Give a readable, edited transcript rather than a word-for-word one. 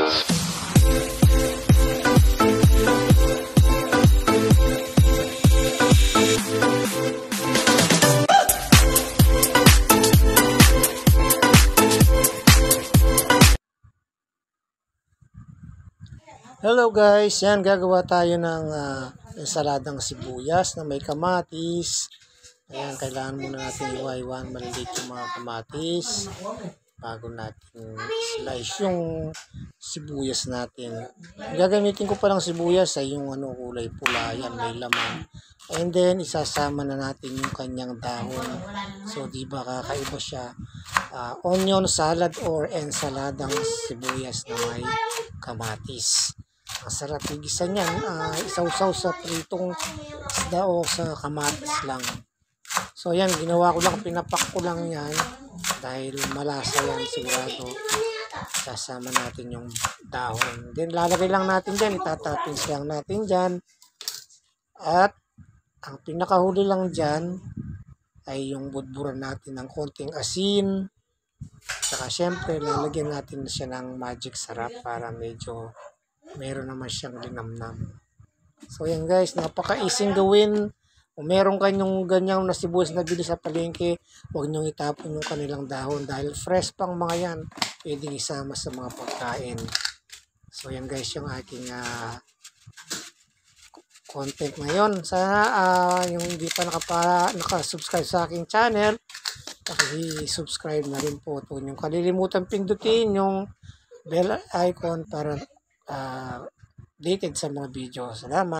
Hello guys, yan gagawa tayo ng ensaladang sibuyas na may kamatis. Ayan, kailangan muna natin iwa-iwan maliliit yung mga kamatis bago natin slice yung sibuyas natin. Gagamitin ko pa lang sibuyas ay yung kulay pula, yan may laman. And then isasama na natin yung kanyang dahon. So di ba kakaiba siya? Onion salad or ensaladang sibuyas na may kamatis. Ang sarap yung gisa niyan, isaw-saw sa pritong isda o sa kamatis lang. So yan, ginawa ko lang, pinapak ko lang yan dahil malasa yan sigurado. Sasama natin yung dahon. Then lalagay lang natin dyan, itatoppings lang natin dyan. At ang pinakahuli lang dyan ay yung budburan natin ng konting asin. Saka syempre lalagyan natin siya ng magic sarap para medyo meron naman siyang linamnam. So yan guys, napaka-easy gawin. Kung meron kanyang ganyang na sibuyas na bili sa palengke, huwag niyong itapon yung kanilang dahon dahil fresh pang mga yan, pwedeng isama sa mga pagkain. So yan guys, yung aking content ngayon. Sana yung hindi pa nakasubscribe sa aking channel, i-subscribe na rin po. Huwag niyong kalilimutan pindutin yung bell icon para updated sa mga video. Salamat!